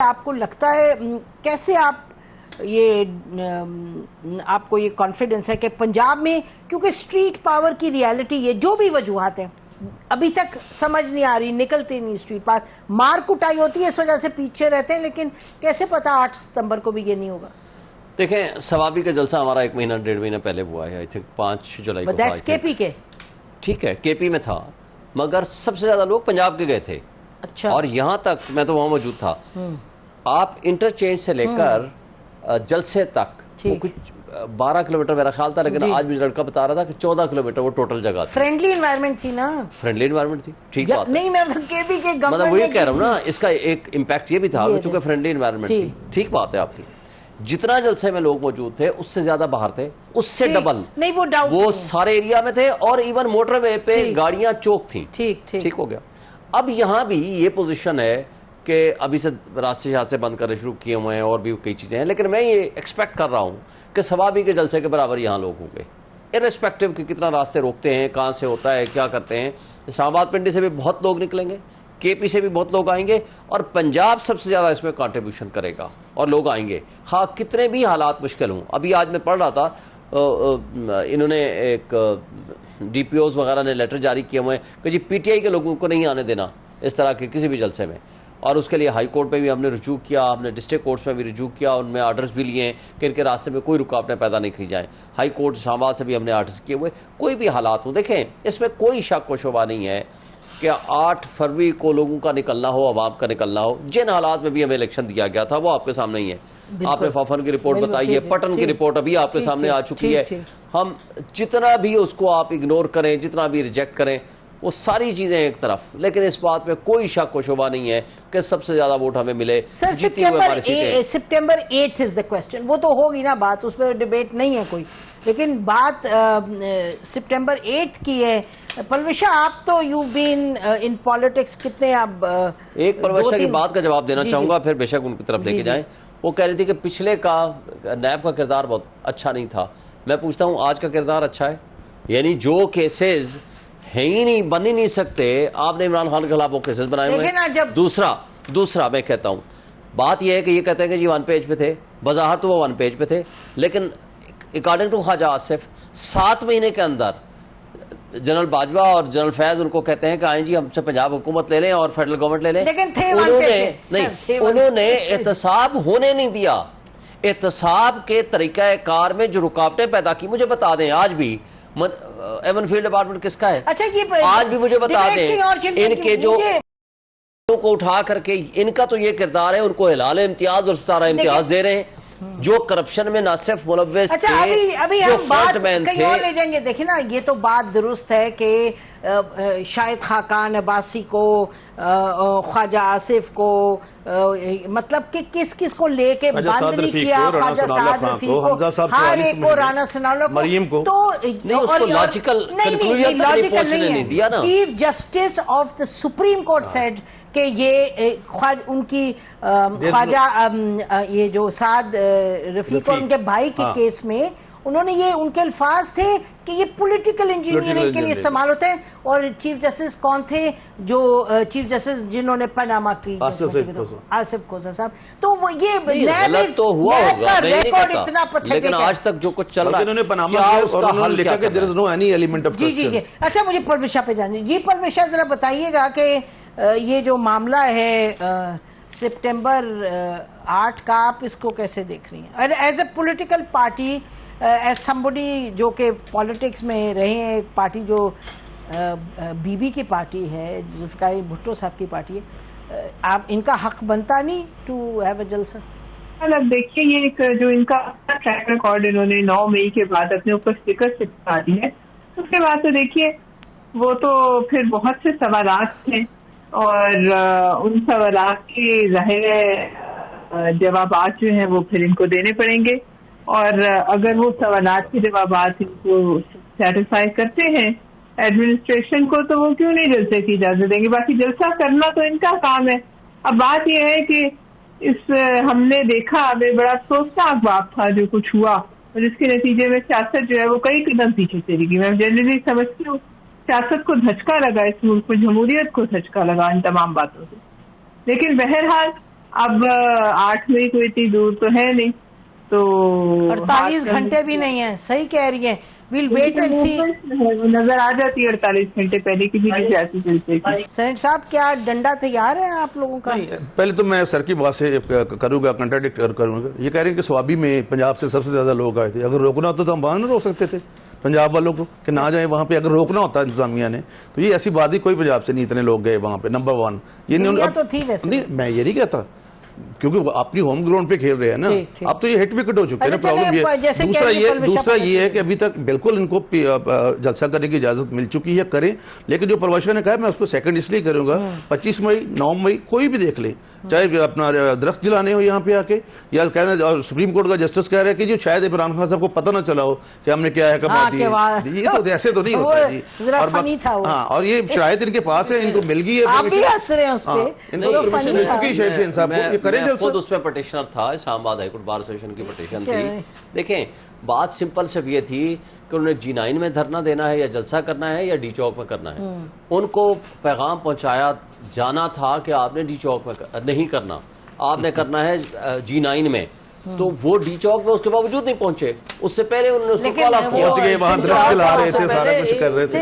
आपको लगता है कैसे आप ये आपको ये कॉन्फिडेंस है कि पंजाब में, क्योंकि स्ट्रीट पावर की रियलिटी ये जो भी वजूहात हैं अभी तक समझ नहीं आ रही, निकलती नहीं स्ट्रीट पावर, मार कुटाई होती है, इस वजह से पीछे रहते हैं, लेकिन कैसे पता 8 सितंबर को भी ये नहीं होगा। देखें, सवाबी का जलसा हमारा 1 महीना 1.5 महीना पहले हुआ है, आई थिंक 5 जुलाई को था। केपी के, ठीक है, केपी में था, मगर सबसे ज्यादा लोग पंजाब के गए थे। अच्छा। और यहां तक मैं तो वहां मौजूद था, आप इंटरचेंज से लेकर जलसे तक वो कुछ 12 किलोमीटर मेरा ख्याल था, लेकिन आज मुझे लड़का बता रहा था कि 14 किलोमीटर वो टोटल जगह थी। फ्रेंडली एनवायरनमेंट थी ना, फ्रेंडली एनवायरनमेंट थी, ठीक बात नहीं, मैं केपी के मतलब वही कह रहा हूँ ना, इसका एक इम्पैक्ट ये भी था चूंकि फ्रेंडली एनवायरनमेंट थी, ठीक बात है आपकी। जितना जलसे में लोग मौजूद थे उससे ज्यादा बाहर थे, उससे डबल नहीं, वो सारे एरिया में थे, और इवन मोटरवे पे गाड़ियां चौक थी। ठीक हो गया। अब यहाँ भी ये पोजीशन है कि अभी से रास्ते बंद करने शुरू किए हुए हैं और भी कई चीजें हैं, लेकिन मैं ये एक्सपेक्ट कर रहा हूँ कि सवाबी के जलसे के बराबर यहाँ लोग होंगे, इर्रेस्पेक्टिव कि कितना रास्ते रोकते हैं, कहाँ से होता है, क्या करते हैं। इस्लामाबाद पिंडी से भी बहुत लोग निकलेंगे, केपी से भी बहुत लोग आएंगे, और पंजाब सबसे ज्यादा इसमें कंट्रीब्यूशन करेगा और लोग आएंगे, हाँ कितने भी हालात मुश्किल हों। अभी आज मैं पढ़ रहा था, इन्होंने एक डीपीओज वगैरह ने लेटर जारी किए हुए हैं कि जी पीटीआई के लोगों को नहीं आने देना इस तरह के किसी भी जलसे में, और उसके लिए हाई कोर्ट पे भी हमने रुजू किया, हमने डिस्ट्रिक्ट कोर्ट्स में भी रुजू किया, उनमें आर्डर्स भी लिए हैं कि इनके रास्ते में कोई रुकावटें पैदा नहीं की जाएं। हाई कोर्ट इस्लामाबाद से भी हमने आर्डर्स किए हुए। कोई भी हालात हो, देखें इसमें कोई शक व शुबा नहीं है कि 8 फरवरी को लोगों का निकलना हो, अवाम का निकलना हो, जिन हालात में भी हमें इलेक्शन दिया गया था वो आपके सामने ही है। आपने फाफन की रिपोर्ट बताई है, पटन की रिपोर्ट अभी आपके सामने आ चुकी है। हम जितना भी उसको आप इग्नोर करें, जितना भी रिजेक्ट करें, वो सारी चीजें एक तरफ, लेकिन इस बात में कोई शक व शुबा नहीं है कि सबसे ज्यादा वोट हमें मिले। Sir September 8 is the question, वो तो होगी ना बात, उस पर डिबेट नहीं है कोई, लेकिन बात सितंबर 8 की है। परविशा, आप तो यू बीन इन पॉलिटिक्स कितने, आप एक परविशा की बात का जवाब देना चाहूंगा, फिर बेशक उनकी तरफ लेके जाएं। वो कह रही थी कि पिछले का नैब का किरदार बहुत अच्छा नहीं था। मैं पूछता हूं आज का किरदार अच्छा है? यानी जो केसेस है ही नहीं, बन ही नहीं सकते, आपने इमरान खान के खिलाफ वो केसेस बनाए हुए हैं। दूसरा मैं कहता हूं, बात यह है कि ये कहते हैं कि जी 1 पेज पे थे, वजाहत तो वो 1 पेज पे थे, लेकिन अकॉर्डिंग टू ख्वाजा आसिफ 7 महीने के अंदर जनरल बाजवा और जनरल फैज उनको कहते हैं कि आए जी हमसे पंजाब हुकूमत ले लें और फेडरल गवर्नमेंट ले लें, लेकिन उन्होंने एहतसाब होने नहीं दिया। एहतसाब के तरीकाकार में जो रुकावटें पैदा की, मुझे बता दें आज भी एवन फील्ड डिपार्टमेंट किसका है? अच्छा, ये आज भी मुझे बता दें, इनके जो को उठा करके, इनका तो ये किरदार है, उनको हिलाल इम्तियाज और सितारा इम्तियाज दे रहे हैं, जो करप्शन में ना सिर्फ मुलव्वस थे, अच्छा, अभी जो हम बात कहीं और ले जाएंगे। देखिए ना, ये तो बात दुरुस्त है कि शायद खाकान अब्बासी को, ख्वाजा आसिफ को, मतलब कि किस किस को लेके बंद नहीं किया, ख्वाजा साद रफीक को, हर एक को, राना सनाउल्लाह को, मरियम को, तो लॉजिकल नहीं दिया ना। Chief justice of the supreme court said कि ये उनकी ख्वाजा ये जो साद रफीक और उनके भाई के केस में उन्होंने ये, उनके अल्फाज थे कि ये पॉलिटिकल इंजीनियरिंग के लिए इस्तेमाल होते हैं। और चीफ जस्टिस कौन थे? जो चीफ जस्टिस जिन्होंने पनामा की, आसिफ खोसा साहब। तो वो ये गलत तो हुआ होगा, रिकॉर्ड इतना पत्थर, लेकिन आज तक जो कुछ चल रहा है, पनामा और उन्होंने लिखा कि there is no any element of G. अच्छा, मुझे परविशा पे जाने जी। परविशा, जरा बताइएगा कि ये जो मामला है सितंबर 8 का, आप इसको कैसे देख रही हैं as a political party, as somebody जो कि पॉलिटिक्स में रहे हैं, पार्टी जो बीबी की पार्टी है, जुल्फिकार भुट्टो साहब की पार्टी है, आप इनका हक बनता नहीं टू हैव अ जलसा? अब देखिए, ये एक जो इनका ट्रैक रिकॉर्ड इन्होंने 9 मई के बाद अपने ऊपर स्टिकर चिपका दी है, उसके बाद तो देखिए वो तो फिर बहुत से सवालात थे, और उन सवालात के जाहिर जवाबात जो हैं वो फिर इनको देने पड़ेंगे, और अगर वो सवालात के जवाबात इनको सेटिस्फाई करते हैं एडमिनिस्ट्रेशन को, तो वो क्यों नहीं जलसे की इजाजत देंगे। बाकी जलसा करना तो इनका काम है। अब बात यह है कि हमने देखा, अभी बड़ा अफसोसनाक बात था जो कुछ हुआ, और इसके नतीजे में सियासत जो है वो कई कदम पीछे चली गई। मैं जनरली समझती हूँ सियासत को धचका लगा, इस मुल्क में जमहूरियत को धचका लगा इन तमाम बातों से। लेकिन बहरहाल अब 8 मई को इतनी दूर तो है नहीं, तो 48 घंटे भी नहीं है, सही कह रही है। विल वेट एंड सी। नजर आ जाती है 48 घंटे पहले किसी भी सियासी जलसे की। सेनेट साहब, क्या डंडा तैयार है आप लोगों का? पहले तो मैं सर की बात से करूंगा, कंट्राडिक्ट करूंगा। ये कह रहे हैं कि स्वाबी में पंजाब से सबसे ज्यादा लोग आए थे, अगर रोकना होता तो हम वहां ना रोक सकते थे पंजाब वालों को कि ना जाए वहां पे। अगर रोकना होता इंतजामिया ने तो ये ऐसी बात ही, कोई पंजाब से नहीं इतने लोग गए वहां पे। नंबर 1 ये तो थी वैसे नहीं, मैं ये नहीं कहता, क्योंकि वो अपनी होम ग्राउंड पे खेल रहे हैं ना। अब तो ये हिट विकेट हो चुके हैं ना, प्रॉब्लम ये। दूसरा ये है कि अभी तक बिल्कुल इनको जलसा करने की इजाजत मिल चुकी है, करें। लेकिन जो प्रवक्ता ने कहा, मैं उसको सेकंड इसलिए करूंगा, 25 मई 9 मई कोई भी देख ले, चाहे अपना दरख्त जलाने हो यहाँ पे आके, या कहना सुप्रीम कोर्ट का जस्टिस कह रहा है कि जो शायद इमरान खान साहब को पता ना चला हो कि हमने क्या है, कब ये तो ऐसे तो नहीं होता जी। हाँ, और ये शायद इनके पास है, इनको मिल गई है, मैं खुद उसमें पटिशनर था, इस्लामाबाद हाईकोर्ट बार एसोसिएशन की पटिशन थी। देखें, बात सिंपल सिर्फ ये थी कि उन्हें G9 में धरना देना है या जलसा करना है या डी चौक में करना है। उनको पैगाम पहुंचाया जाना था कि आपने डी चौक में नहीं करना, आपने करना है G9 में। तो वो डी चौक में उसके बावजूद नहीं पहुंचे, उससे पहले उन्होंने उसको कॉल ऑफ किया, वहां दरख्त जला रहे थे, सारा कुछ कर रहे थे।